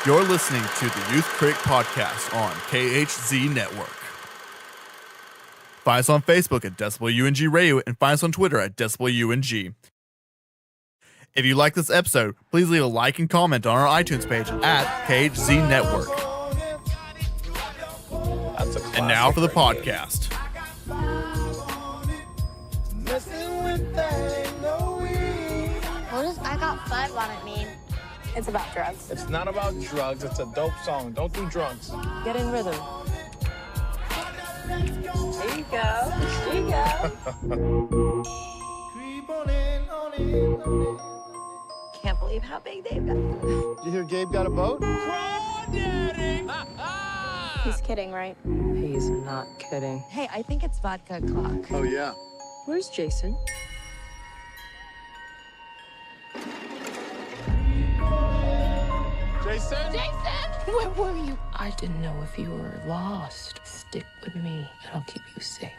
You're listening to the Youth Critic podcast on KHZ Network. Find us on Facebook at DecibelUNG Radio and find us on Twitter at DecibelUNG. If you like this episode, please leave a like and comment on our iTunes page at KHZ Network. And now for the podcast. What does I Got 5 on it mean? It's about drugs. It's not about drugs. It's a dope song. Don't do drugs. Get in rhythm. There you go. There you go. Can't believe how big Dave got. Did you hear Gabe got a boat? He's kidding, right? He's not kidding. Hey, I think it's vodka o'clock. Oh, yeah. Where's Jason? Jason? Where were you? I didn't know if you were lost. Stick with me, and I'll keep you safe.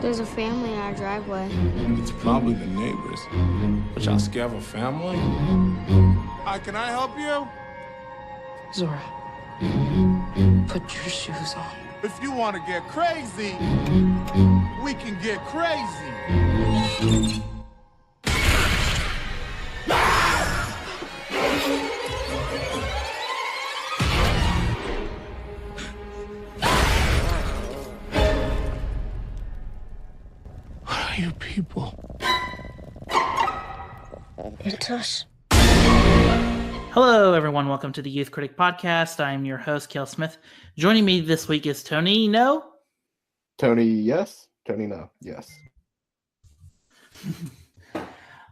There's a family in our driveway. It's probably the neighbors. But y'all scared of a family? Hi, can I help you? Zora, put your shoes on. If you want to get crazy, we can get crazy. What are you people? It's us. Hello, everyone. Welcome to the Youth Critic podcast. I'm your host, Kale Smith. Joining me this week is Tony No. Tony, yes. Tony, no. Yes.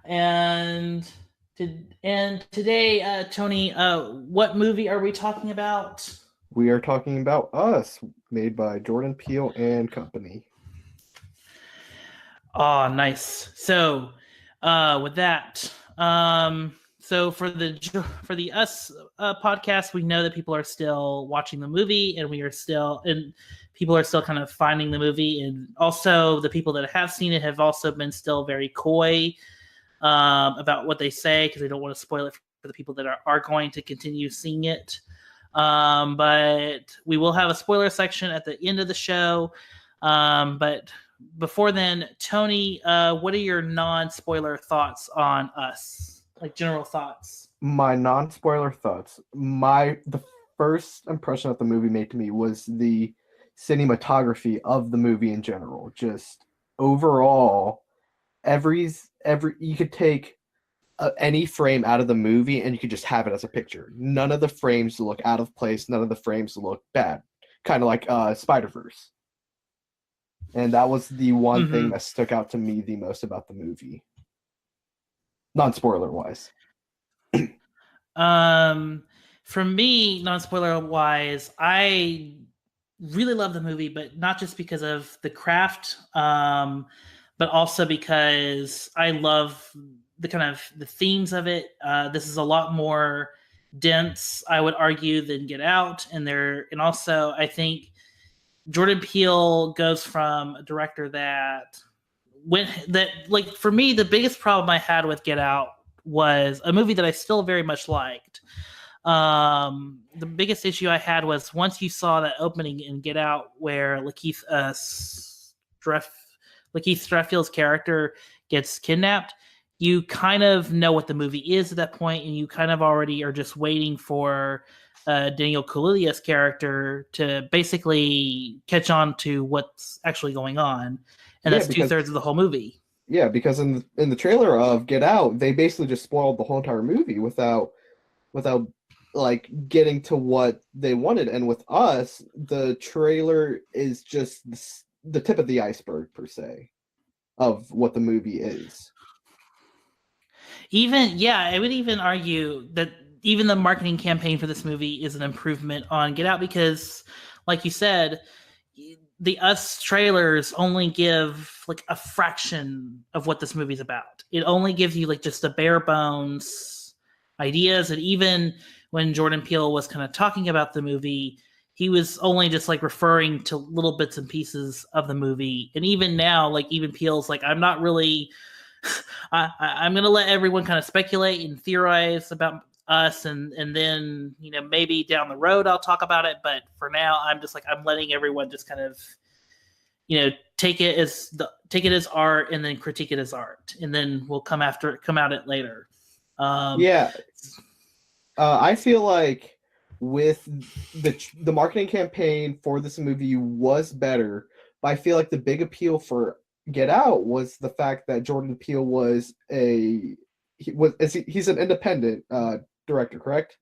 and today, Tony, what movie are we talking about? We are talking about Us, made by Jordan Peele and company. Oh, nice. So, with that, so for the Us podcast, we know that people are still watching the movie, and people are still kind of finding the movie, and also the people that have seen it have also been still very coy about what they say because they don't want to spoil it for the people that are going to continue seeing it. But we will have a spoiler section at the end of the show. But before then, Tony, what are your non-spoiler thoughts on Us? Like general thoughts. My non-spoiler thoughts. The first impression that the movie made to me was the cinematography of the movie in general. Just overall, you could take any frame out of the movie and you could just have it as a picture. None of the frames look out of place. None of the frames look bad. Kind of like Spider-Verse. And that was the one thing that stuck out to me the most about the movie. Non-spoiler wise. For me, non-spoiler wise, I really love the movie, but not just because of the craft, but also because I love the themes of it. This is a lot more dense, I would argue, than Get Out, and also I think Jordan Peele goes from a director for me, the biggest problem I had with Get Out was a movie that I still very much liked. The biggest issue I had was once you saw that opening in Get Out where Lakeith Streffield's character gets kidnapped, you kind of know what the movie is at that point, and you kind of already are just waiting for Daniel Kaluuya's character to basically catch on to what's actually going on. And that's 2/3 of the whole movie. Yeah, because in the trailer of Get Out, they basically just spoiled the whole entire movie without like getting to what they wanted. And with Us, the trailer is just the tip of the iceberg per se of what the movie is. I would even argue that even the marketing campaign for this movie is an improvement on Get Out because, like you said, the Us trailers only give like a fraction of what this movie's about. It only gives you like just the bare bones ideas. And even when Jordan Peele was kind of talking about the movie, he was only just like referring to little bits and pieces of the movie. And even now, like even Peele's like, I'm not really, I'm going to let everyone kind of speculate and theorize about us. And then, you know, maybe down the road, I'll talk about it. But for now, I'm just like, I'm letting everyone just kind of, you know, take it as art and then critique it as art. And then we'll come at it later. I feel like with the marketing campaign for this movie was better, but I feel like the big appeal for Get Out was the fact that Jordan Peele was he's an independent director, correct?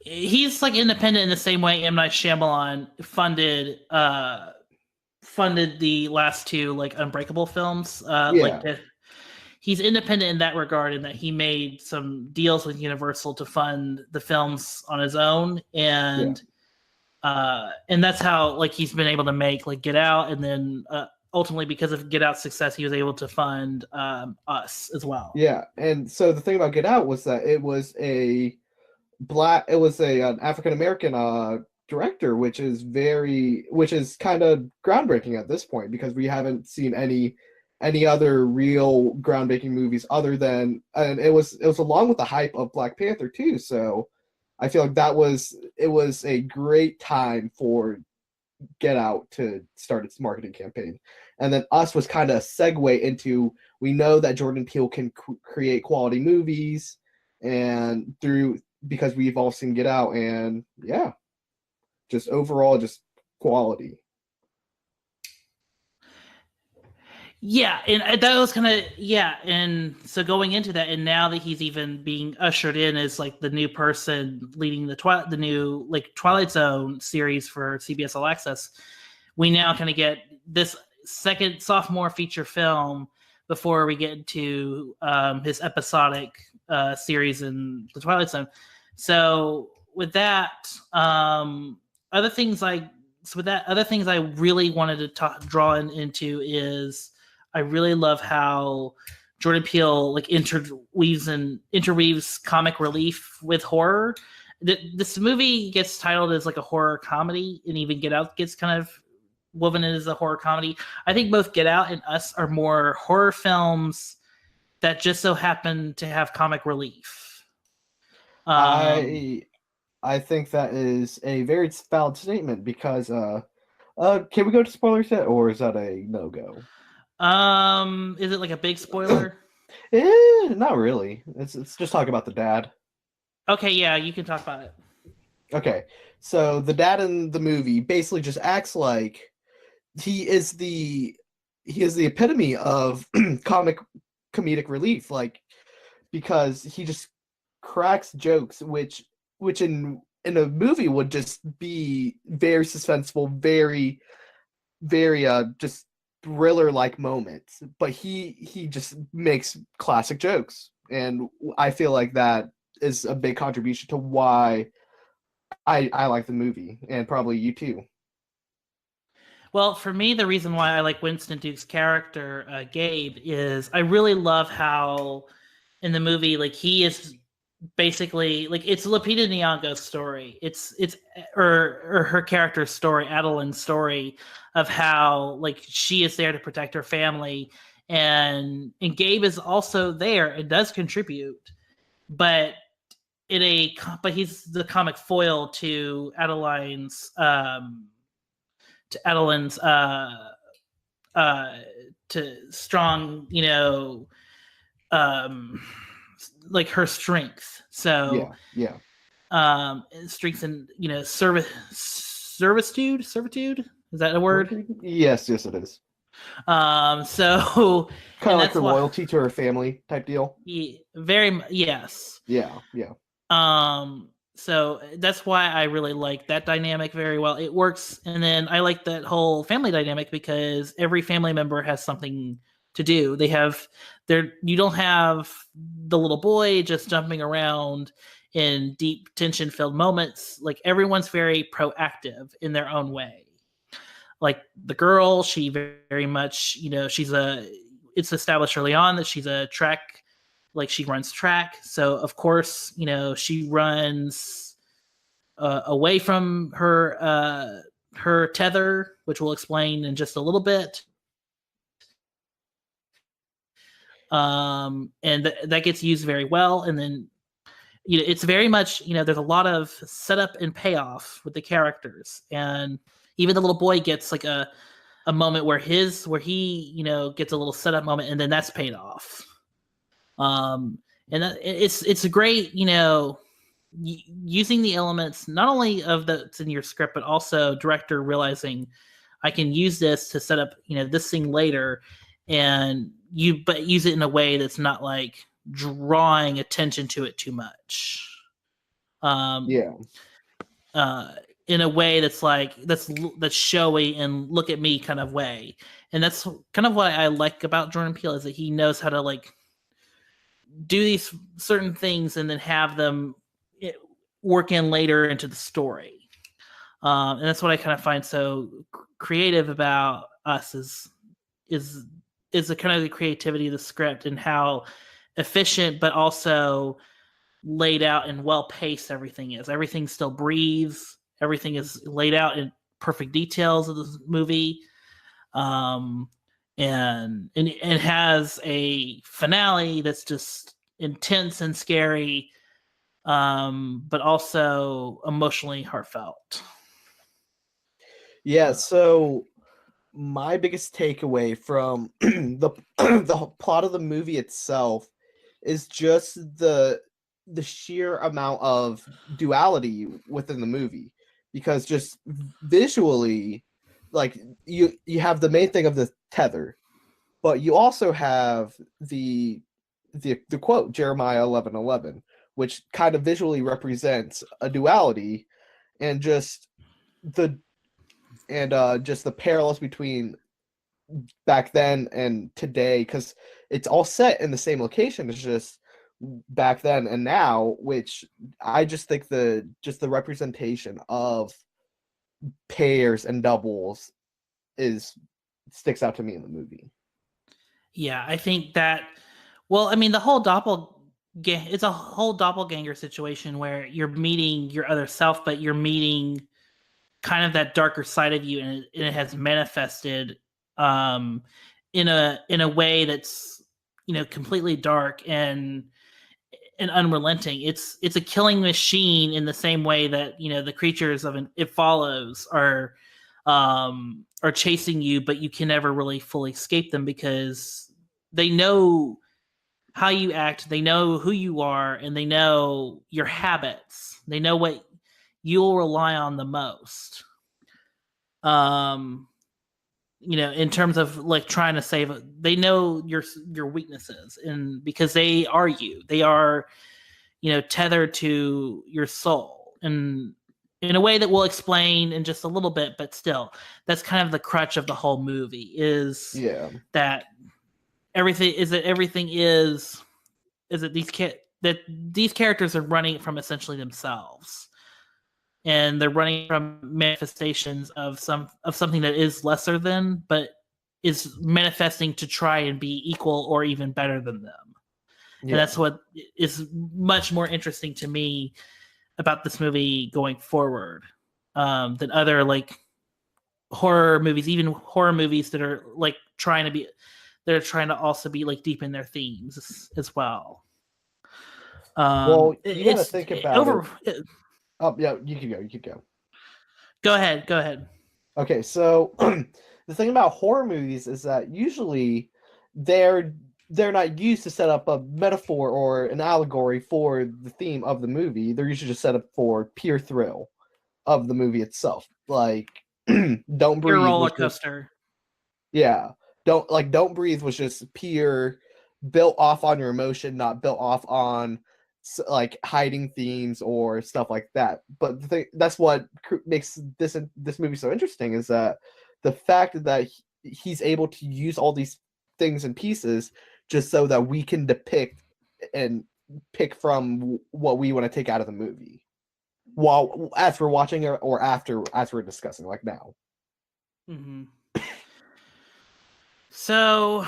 He's like independent in the same way M. Night Shyamalan funded the last two like Unbreakable films. He's independent in that regard, in that he made some deals with Universal to fund the films on his own, and that's how like he's been able to make like Get Out, and then ultimately because of Get Out's success, he was able to fund Us as well. Yeah, and so the thing about Get Out was that it was an African American director, which is kind of groundbreaking at this point, because we haven't seen any other real groundbreaking movies other than, and it was along with the hype of Black Panther too. So I feel like it was a great time for Get Out to start its marketing campaign. And then Us was kind of a segue into, we know that Jordan Peele can create quality movies, and because we've all seen Get Out, and just overall just quality. Yeah, and that was kind of and so going into that, and now that he's even being ushered in as like the new person leading the new like Twilight Zone series for CBS All Access, we now kind of get this second sophomore feature film before we get into his episodic series in the Twilight Zone. So with that, other things I really wanted to draw into is, I really love how Jordan Peele like interweaves comic relief with horror. This movie gets titled as like a horror comedy, and even Get Out gets kind of woven in as a horror comedy. I think both Get Out and Us are more horror films that just so happen to have comic relief. I think that is a very valid statement, because can we go to spoilers yet, or is that a no-go? Is it like a big spoiler? Not really. It's just talk about the dad. Okay, yeah, you can talk about it. Okay, so the dad in the movie basically just acts like he is the epitome of comedic relief, like, because he just cracks jokes, which in a movie would just be very suspenseful, very, very just thriller-like moments, but he just makes classic jokes, and I feel like that is a big contribution to why I like the movie, and probably you too. Well, for me, the reason why I like Winston Duke's character, Gabe, is I really love how in the movie, like, he is basically like, it's Lupita Nyong'o's story. It's her character's story, Adeline's story, of how like she is there to protect her family, and Gabe is also there and does contribute, but he's the comic foil to Adeline's to strong, you know, like her strength. So strength and, you know, servitude. Is that a word? Yes, it is. So kind of like the loyalty to her family type deal. Yes. Yeah. So that's why I really like that dynamic very well. It works, and then I like that whole family dynamic because every family member has something to do. You don't have the little boy just jumping around in deep tension-filled moments. Like, everyone's very proactive in their own way. Like the girl, she very much, you know, it's established early on that she's a track, like she runs track. So of course, you know, she runs away from her tether, which we'll explain in just a little bit. And that gets used very well. And then, it's very much, there's a lot of setup and payoff with the characters. And even the little boy gets like a moment where he gets a little setup moment, and then that's paid off. And it's a great, using the elements not only of that's in your script, but also director realizing I can use this to set up, this thing later, but use it in a way that's not like drawing attention to it too much. In a way that's like that's showy and look at me kind of way. And that's kind of what I like about Jordan Peele, is that he knows how to like do these certain things and then have them work in later into the story. And that's what I kind of find so creative about Us is the kind of the creativity of the script and how efficient but also laid out and well paced everything is. Everything still breathes. Everything is laid out in perfect details of this movie. And has a finale that's just intense and scary, but also emotionally heartfelt. Yeah, so my biggest takeaway from the plot of the movie itself is just the sheer amount of duality within the movie, because just visually, like you have the main thing of the tether, but you also have the quote Jeremiah 11:11, which kind of visually represents a duality, and just the parallels between back then and today, because it's all set in the same location. It's just back then and now, which I just think the representation of pairs and doubles sticks out to me in the movie. Yeah, I think that. Well, I mean, the whole it's a whole doppelganger situation where you're meeting your other self, but you're meeting kind of that darker side of you, and it has manifested in a way that's completely dark and unrelenting. It's a killing machine in the same way that the creatures of It Follows are chasing you, but you can never really fully escape them because they know how you act, they know who you are, and they know your habits. They know what you'll rely on the most. In terms of like trying to save, they know your weaknesses, and because they are tethered to your soul, and in a way that we'll explain in just a little bit, but still, that's kind of the crutch of the whole movie is that these characters are running from essentially themselves, and they're running from manifestations of something that is lesser than, but is manifesting to try and be equal or even better than them. And that's what is much more interesting to me about this movie going forward than other like horror movies, even horror movies that are like trying to also be like deep in their themes as well. Well, you gotta think about it. Oh yeah, you can go. Go ahead. Okay, so the thing about horror movies is that usually they're not used to set up a metaphor or an allegory for the theme of the movie. They're usually just set up for pure thrill of the movie itself. Like Don't Breathe. Your roller coaster. Don't Breathe was just pure built off on your emotion, not built off on like hiding themes or stuff like that. But that's what makes this movie so interesting, is that the fact that he's able to use all these things and pieces just so that we can depict and pick from what we want to take out of the movie while as we're watching it or after as we're discussing, like now. Mm-hmm. So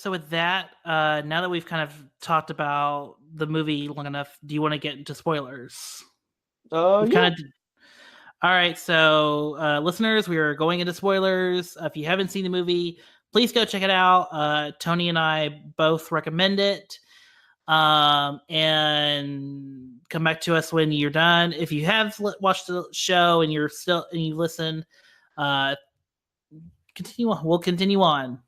with that, now that we've kind of talked about the movie long enough, do you want to get into spoilers? We've Yeah. kind of. All right, so listeners, we are going into spoilers. If you haven't seen the movie, please go check it out. Tony and I both recommend it. And come back to us when you're done. If you have watched the show and you're still and you listen, continue on. We'll continue on.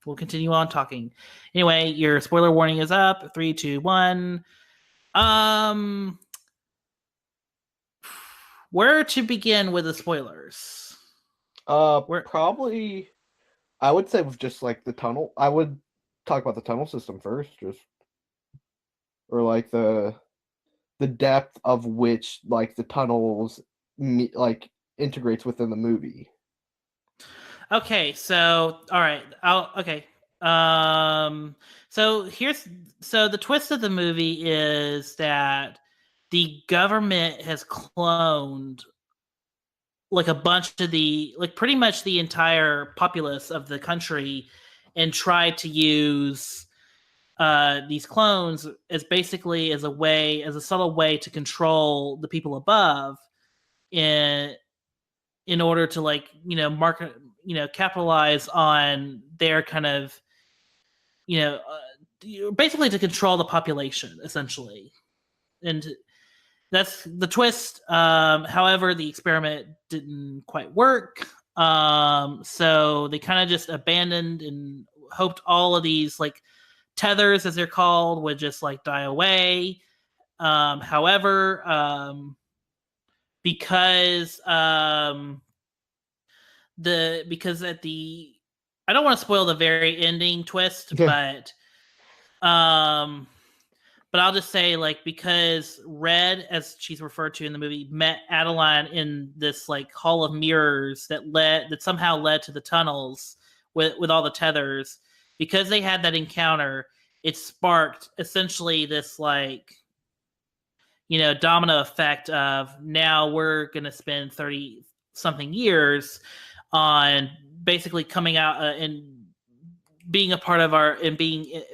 We'll continue on talking. Anyway, your spoiler warning is up. 3, 2, 1. Where to begin with the spoilers? Probably, I would say with just like the tunnel. I would talk about the tunnel system first, or like the depth of which like the tunnels like integrates within the movie. Okay, so all right, okay. So the twist of the movie is that the government has cloned like a bunch of pretty much the entire populace of the country and tried to use these clones as basically as a subtle way to control the people above in order to market, capitalize on their kind of, basically to control the population essentially. And that's the twist. However, the experiment didn't quite work. So they kind of just abandoned and hoped all of these like tethers, as they're called, would just like die away. However, because at the I don't want to spoil the very ending twist, but I'll just say, like, because Red, as she's referred to in the movie, met Adeline in this like hall of mirrors that somehow led to the tunnels with all the tethers. Because they had that encounter, it sparked essentially this like, domino effect of now we're going to spend 30 something years on basically coming out and being a part of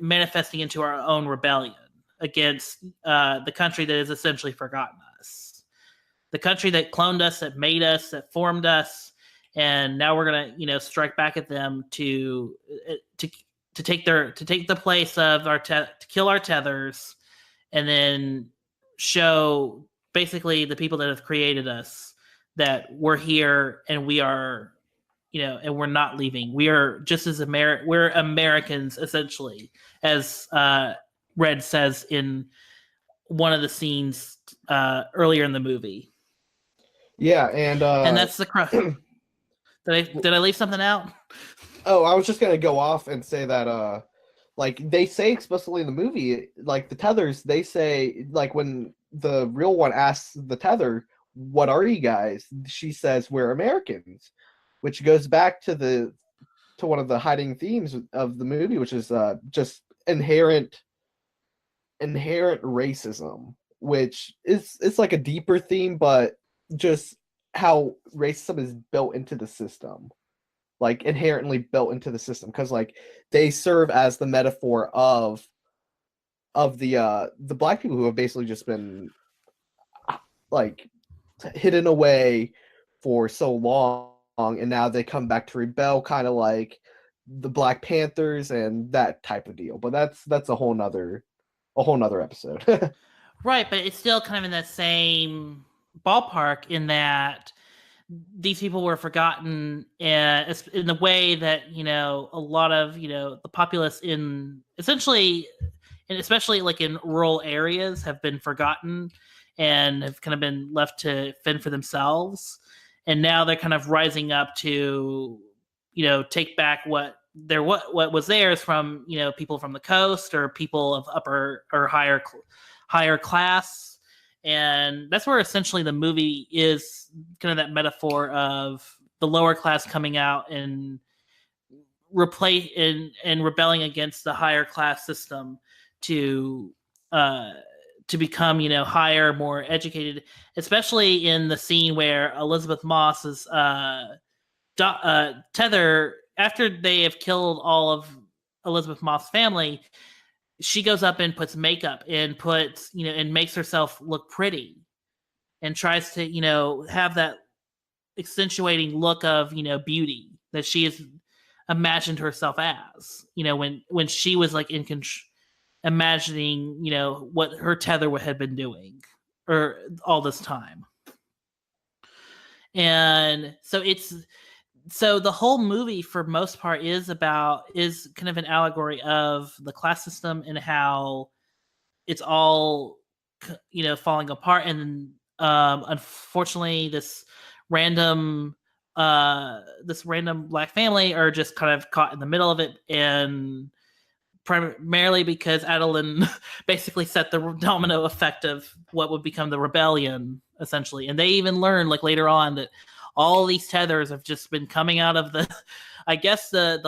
manifesting into our own rebellion against the country that has essentially forgotten us, the country that cloned us, that made us, that formed us, and now we're gonna strike back at them to take the place of to kill our tethers, and then show basically the people that have created us that we're here and we are, and we're not leaving. We are just as we're Americans essentially, as Red says in one of the scenes earlier in the movie. Yeah, and that's the crux. Did I leave something out? Oh, I was just gonna go off and say that like they say explicitly in the movie, like the tethers, they say, like when the real one asks the tether, "What are you guys?" She says, "We're Americans," which goes back to one of the hiding themes of the movie, which is just inherent racism, which it's like a deeper theme, but just how racism is built into the system, like inherently built into the system, because like they serve as the metaphor of the black people who have basically just been like hidden away for so long, and now they come back to rebel, kind of like the Black Panthers and that type of deal. But that's a whole nother episode. Right, but it's still kind of in that same ballpark in that these people were forgotten in the way that a lot of the populace in essentially, and especially like in rural areas, have been forgotten and have kind of been left to fend for themselves, and now they're kind of rising up to take back what was theirs from people from the coast or people of upper or higher class. And that's where essentially the movie is kind of that metaphor of the lower class coming out and rebelling against the higher class system to become higher, more educated, especially in the scene where Elizabeth Moss's tether, after they have killed all of Elizabeth Moss's family, she goes up and puts makeup and and makes herself look pretty and tries to, have that accentuating look of, beauty that she has imagined herself as, when she was like imagining, what her tether had been doing or all this time. And so the whole movie for most part is kind of an allegory of the class system and how it's all, falling apart. And unfortunately this random black family are just kind of caught in the middle of it, and primarily because Adeline basically set the domino effect of what would become the rebellion, essentially. And they even learn, like, later on, that all these tethers have just been coming out of the, I guess, the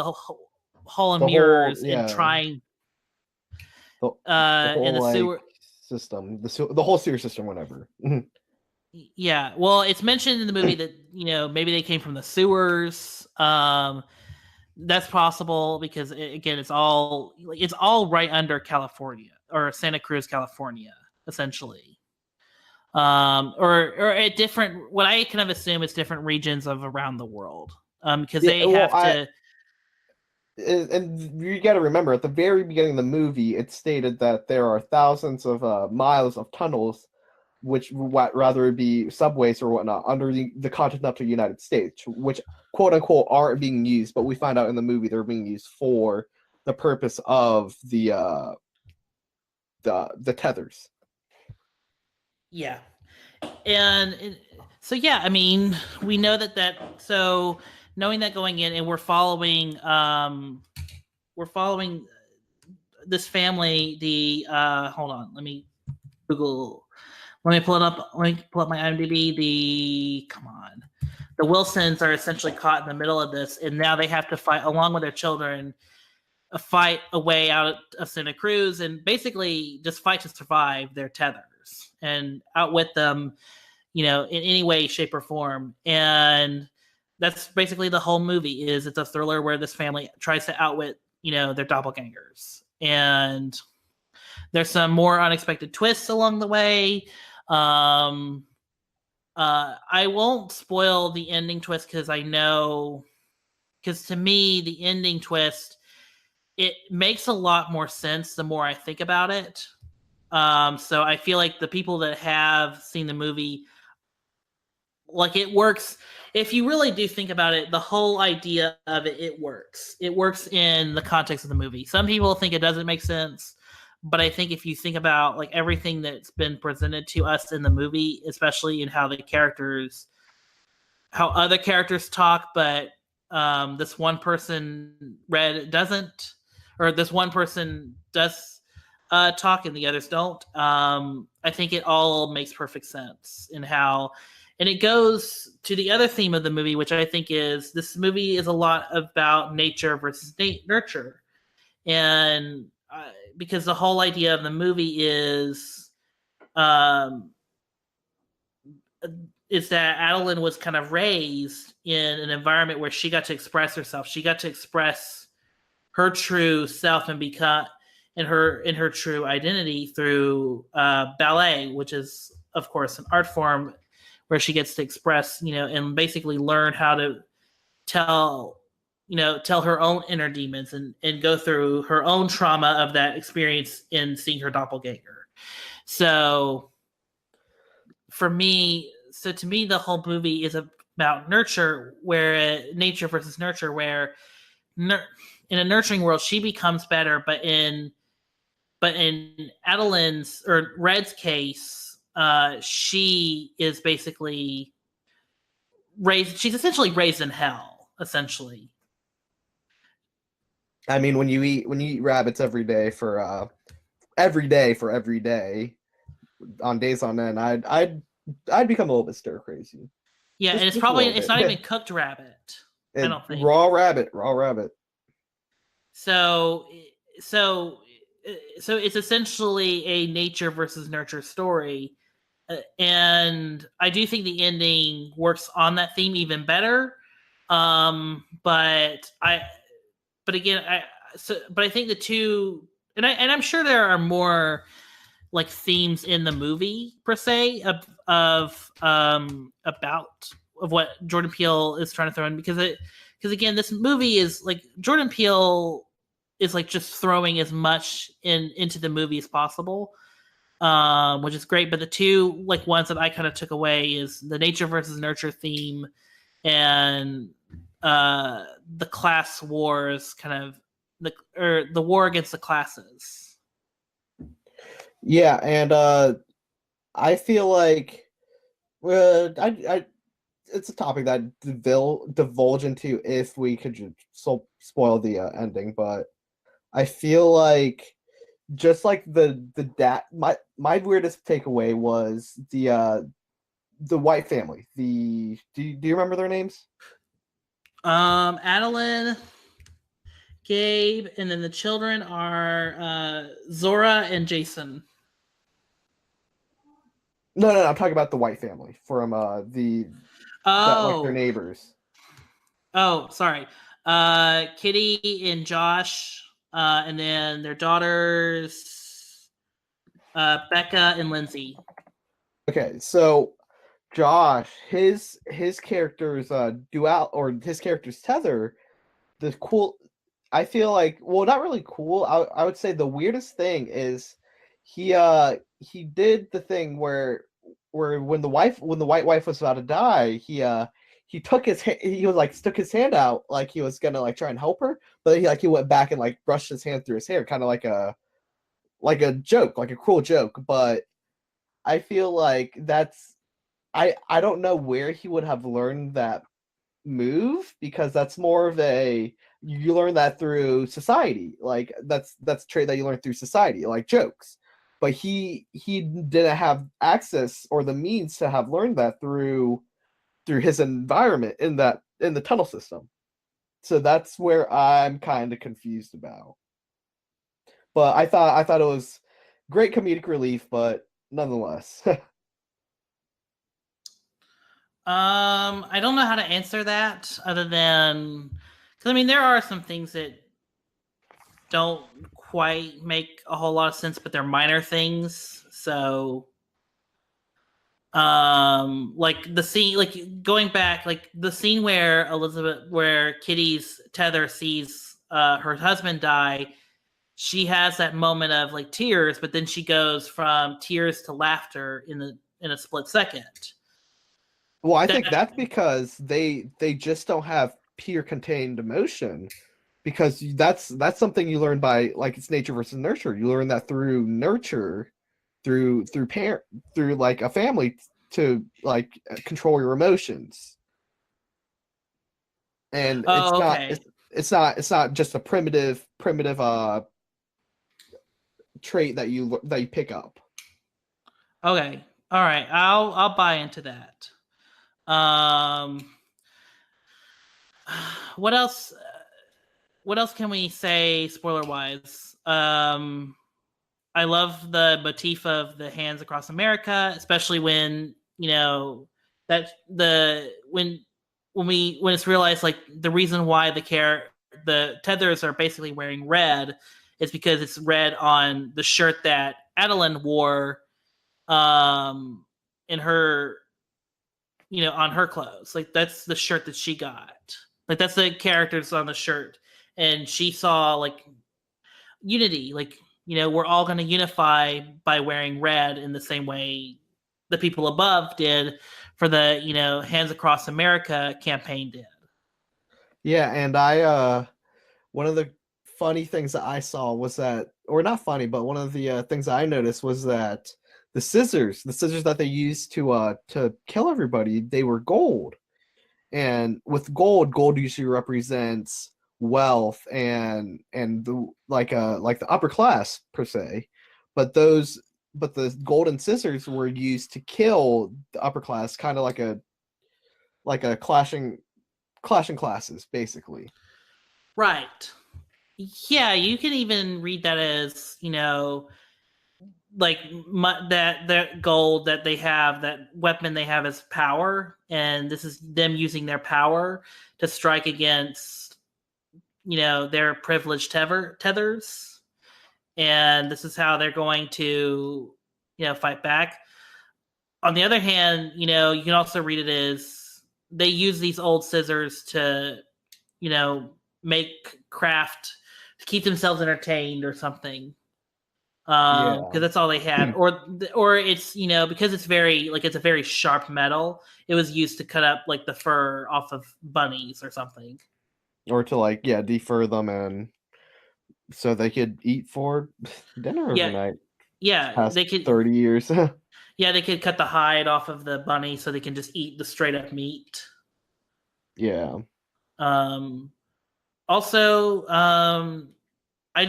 hall of mirrors and trying the whole, in the like, sewer system, the whole sewer system, whatever. Yeah, well, it's mentioned in the movie that maybe they came from the sewers. That's possible because again, it's all right under California or Santa Cruz, California, essentially. Or at different. What I kind of assume is different regions of around the world. Because they have to. And you got to remember, at the very beginning of the movie, it stated that there are thousands of miles of tunnels, which rather it be subways or whatnot, under the continental United States, which quote unquote aren't being used, but we find out in the movie they're being used for the purpose of the tethers. Yeah. And so, yeah, I mean, we know so knowing that going in, and we're following this family, hold on, let me pull it up. Let me pull up my IMDb. The Wilsons are essentially caught in the middle of this, and now they have to fight along with their children, fight a way out of Santa Cruz, and basically just fight to survive their tethers and outwit them, in any way, shape, or form. And that's basically the whole movie. It's a thriller where this family tries to outwit, their doppelgangers, and there's some more unexpected twists along the way. I won't spoil the ending twist because to me, the ending twist, it makes a lot more sense the more I think about it. So I feel like the people that have seen the movie, like, it works. If you really do think about it, the whole idea of it works. It works in the context of the movie. Some people think it doesn't make sense. But I think if you think about, like, everything that's been presented to us in the movie, especially in how other characters talk, but this one person doesn't, or this one person does talk and the others don't. I think it all makes perfect sense in how, and it goes to the other theme of the movie, which I think is this movie is a lot about nature versus nurture, and because the whole idea of the movie is that Adeline was kind of raised in an environment where she got to express herself. She got to express her true self and become in her true identity through ballet, which is, of course, an art form where she gets to express, and basically learn how to tell her own inner demons and go through her own trauma of that experience in seeing her doppelganger. So to me, the whole movie is about nurture, where nature versus nurture, where in a nurturing world, she becomes better. But in Adeline's or Red's case, she is basically she's essentially raised in hell, essentially. I mean, when you eat rabbits every day for every day on days on end, I'd become a little bit stir crazy. Yeah, and it's not even cooked rabbit. I don't think raw rabbit. So it's essentially a nature versus nurture story, and I do think the ending works on that theme even better. But I think the two, and I'm sure there are more like themes in the movie per se of what Jordan Peele is trying to throw in, because again, this movie is like Jordan Peele is like just throwing as much into the movie as possible, which is great. But the two like ones that I kind of took away is the nature versus nurture theme and the class wars, kind of the war against the classes. Yeah, and I feel like I it's a topic that divulge into if we could spoil the ending, but I feel like just like the dad, my weirdest takeaway was the white family. Do you remember their names? Adeline, Gabe, and then the children are Zora and Jason. No, I'm talking about the white family from like their neighbors. Oh, sorry. Kitty and Josh, and then their daughters, Becca and Lindsay. Okay, so Josh, his character's his character's tether, the cool. I feel like, well, not really cool. I would say the weirdest thing is he did the thing where when the white wife was about to die, he took he was like stuck his hand out like he was gonna like try and help her, but he went back and like brushed his hand through his hair, kind of like a joke, like a cruel joke. But I feel like that's I don't know where he would have learned that move, because that's more of you learn that through society. Like that's a trait that you learn through society, like jokes. But he didn't have access or the means to have learned that through his environment in the tunnel system. So that's where I'm kind of confused about. But I thought it was great comedic relief, but nonetheless. I don't know how to answer that other than, because I mean there are some things that don't quite make a whole lot of sense, but they're minor things. So like the scene, like going back, like the scene where Kitty's tether sees her husband die, she has that moment of like tears, but then she goes from tears to laughter in a split second. Well, I think that's because they just don't have peer contained emotion, because that's something you learn by, like, it's nature versus nurture. You learn that through nurture, through like a family, to like control your emotions. And it's not just a primitive trait that you pick up. Okay. All right. I'll buy into that. What else? What else can we say spoiler wise? I love the motif of the hands across America, especially when when it's realized like the reason why the tethers are basically wearing red is because it's red on the shirt that Adeline wore in her on her clothes. Like that's the shirt that she got. Like that's the characters on the shirt. And she saw like unity, like, we're all going to unify by wearing red in the same way the people above did for the, Hands Across America campaign did. Yeah, and I one of the funny things that I saw was that, or not funny, but one of the things I noticed was that the scissors that they used to kill everybody, they were gold. And with gold usually represents wealth and the like the upper class per se. But the golden scissors were used to kill the upper class, kind of like a clashing classes, basically. Right. Yeah, you can even read that as, like that gold that they have, that weapon they have as power, and this is them using their power to strike against, their privileged tethers, and this is how they're going to fight back. On the other hand, you can also read it as they use these old scissors to, make craft to keep themselves entertained or something. Because that's all they had, or it's because it's it's a very sharp metal. It was used to cut up like the fur off of bunnies or something, or to defer them and so they could eat for dinner overnight. Yeah, they could 30 years. Yeah, they could cut the hide off of the bunny so they can just eat the straight up meat. Yeah. Also, I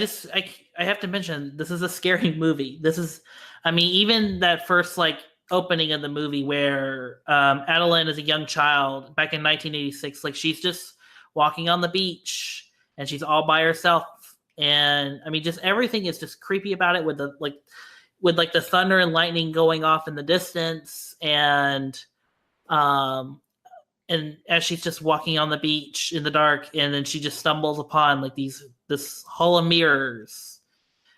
have to mention this is a scary movie. Even that first opening of the movie where Adeline is a young child back in 1986, she's just walking on the beach and she's all by herself, and just everything is just creepy about it with the thunder and lightning going off in the distance, and as she's just walking on the beach in the dark, and then she just stumbles upon this hall of mirrors,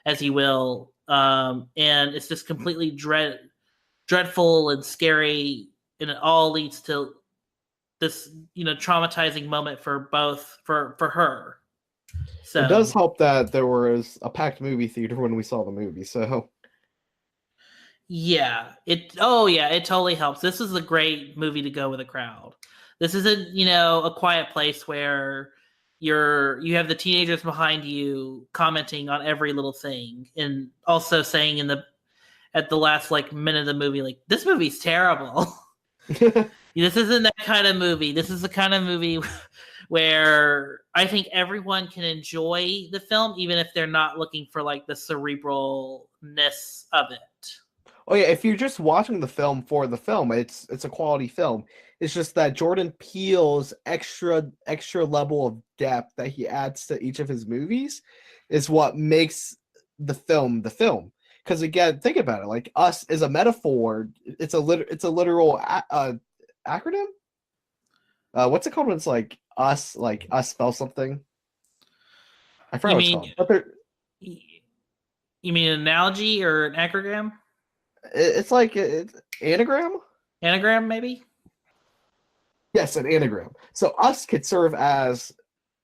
as you will, and it's just completely dreadful and scary, and it all leads to this traumatizing moment for her. So it does help that there was a packed movie theater when we saw the movie, so it totally helps. This is a great movie to go with a crowd. This isn't a quiet place where you have the teenagers behind you commenting on every little thing, and also saying at the last minute of the movie, this movie's terrible. This isn't that kind of movie. This is the kind of movie where I think everyone can enjoy the film, even if they're not looking for the cerebralness of it. Oh yeah, if you're just watching the film for the film, it's a quality film. It's just that Jordan Peele's extra level of depth that he adds to each of his movies is what makes the film the film. Because again, think about it. Us is a metaphor. It's a literal acronym. What's it called when it's us spell something? I forgot what it's called. You mean an analogy or an acronym? It's it's anagram? Anagram, maybe? Yes, an anagram. So us could serve as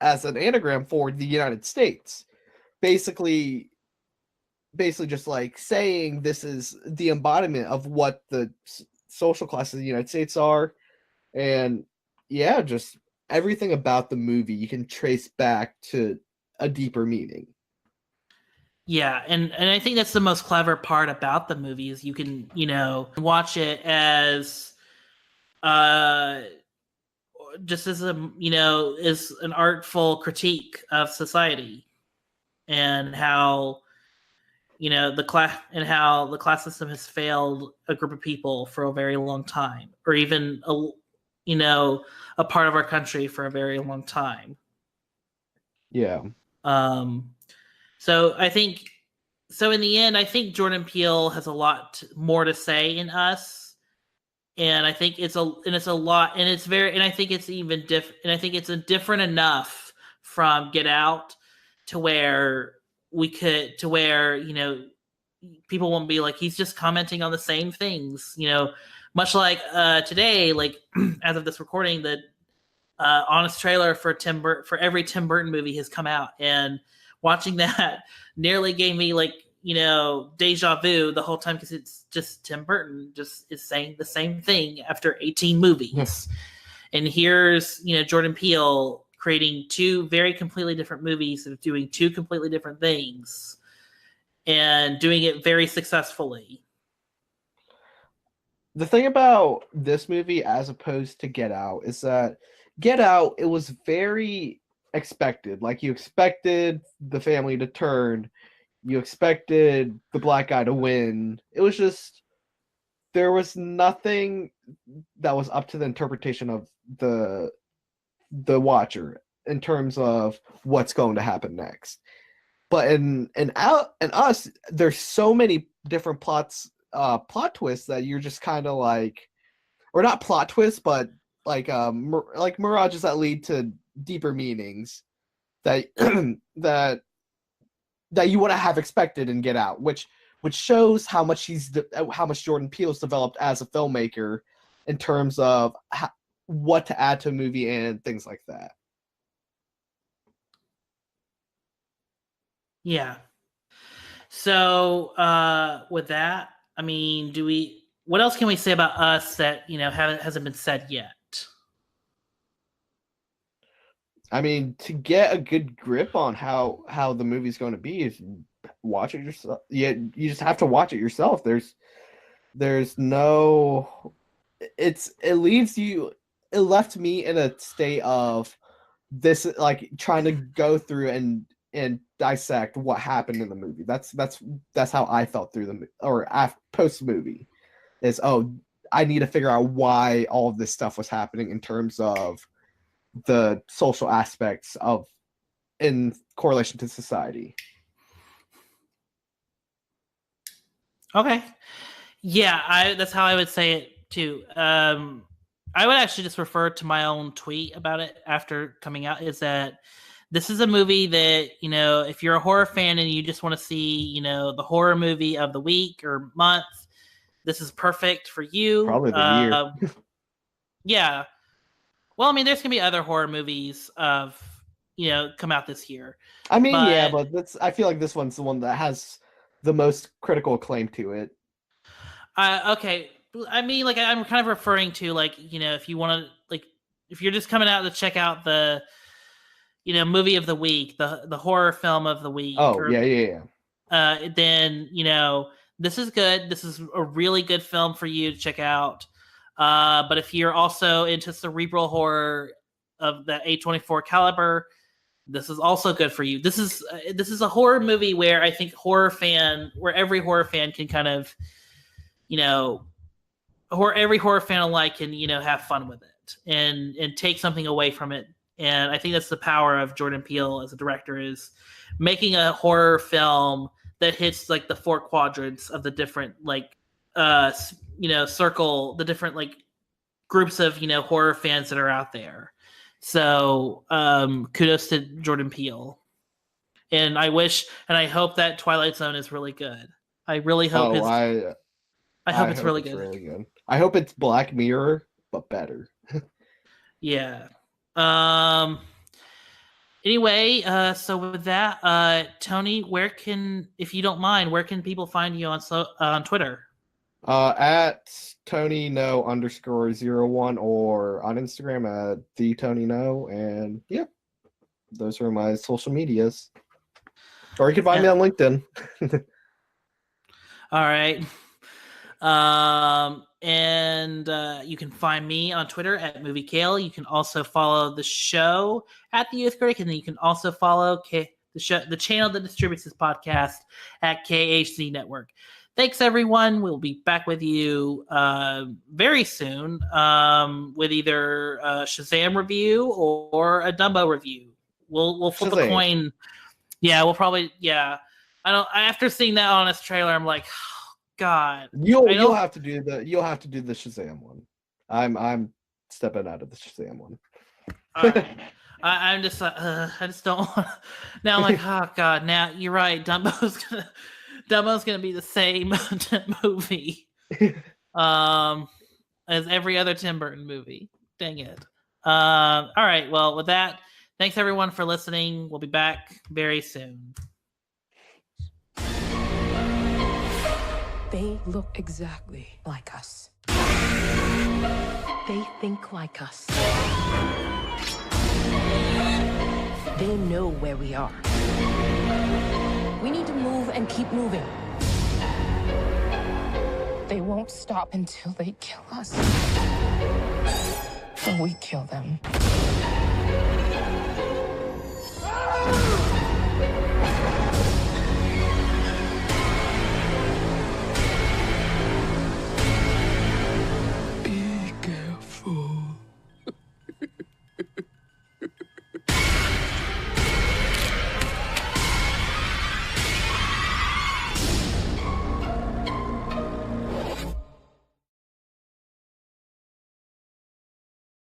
an anagram for the United States. Basically just saying this is the embodiment of what the social classes of the United States are. And yeah, just everything about the movie you can trace back to a deeper meaning. Yeah, and I think that's the most clever part about the movie is you can, watch it as just as is an artful critique of society, and how the class system has failed a group of people for a very long time, or even a part of our country for a very long time. Yeah. So in the end, I think Jordan Peele has a lot more to say in Us, and I think it's a lot, and it's very, and I think it's even different, and I think it's different enough from Get Out to where people won't be he's just commenting on the same things, much like today, as of this recording, the honest trailer for every Tim Burton movie has come out, and watching that nearly gave me deja vu the whole time, because it's just Tim Burton just is saying the same thing after 18 movies. And here's Jordan Peele creating two very completely different movies and doing two completely different things and doing it very successfully. The thing about this movie as opposed to Get Out is that Get Out, it was very expected. You expected the family to turn, you expected the black guy to win. It was just, there was nothing that was up to the interpretation of the watcher in terms of what's going to happen next. But in Us, there's so many different plot twists that you're just kind of or not plot twists, but mirages that lead to deeper meanings that that you would have expected and Get Out, which which shows how much how much Jordan Peele's developed as a filmmaker in terms of what to add to a movie and things like that. Yeah. So with that, I mean, what else can we say about Us that, hasn't been said yet? I mean, to get a good grip on how the movie's going to be, is watch it yourself. Yeah, you just have to watch it yourself. There's no, it left me in a state of this, like trying to go through and dissect what happened in the movie. That's how I felt through post movie. Is I need to figure out why all of this stuff was happening in terms of the social aspects in correlation to society. Okay. Yeah, that's how I would say it too. I would actually just refer to my own tweet about it after coming out, is that this is a movie that, if you're a horror fan and you just want to see, the horror movie of the week or month, this is perfect for you. Probably the year. Yeah. Well, I mean, there's going to be other horror movies come out this year. I mean, but I feel like this one's the one that has the most critical acclaim to it. Okay. I mean, like, I'm kind of referring to, like, if you want to, like, if you're just coming out to check out the, movie of the week, the horror film of the week. Oh, yeah. Then, this is good. This is a really good film for you to check out. But if you're also into cerebral horror of the A24 caliber, this is also good for you. This is a horror movie where I think every horror fan can kind of, every horror fan alike can, have fun with it and take something away from it. And I think that's the power of Jordan Peele as a director, is making a horror film that hits like the four quadrants of the different, like, circle, the different, like, groups of, horror fans that are out there. So kudos to Jordan Peele. And I hope that Twilight Zone is really good. I really hope I hope it's really good. I hope it's Black Mirror, but better. Yeah. Anyway, so with that, Tony, if you don't mind, where can people find you on Twitter? At Tony No _01, or on Instagram at the Tony No, and yeah, those are my social medias. Or you can find me on LinkedIn. All right. And you can find me on Twitter at Movie Kale. You can also follow the show at the Youth Critic, and then you can also follow the channel that distributes this podcast at KHZ Network. Thanks, everyone. We'll be back with you very soon with either a Shazam review or a Dumbo review. We'll flip a coin. Yeah, we'll probably. Yeah, after seeing that honest trailer, I'm like, oh, God. You'll have to do the Shazam one. I'm stepping out of the Shazam one. All right. I'm just like, I just don't want to. Now I'm like, oh God. Now you're right. Dumbo's gonna be the same movie as every other Tim Burton movie. Dang it. All right. Well, with that, thanks everyone for listening. We'll be back very soon. They look exactly like us. They think like us. They know where we are. We need to move and keep moving. They won't stop until they kill us. Or we kill them.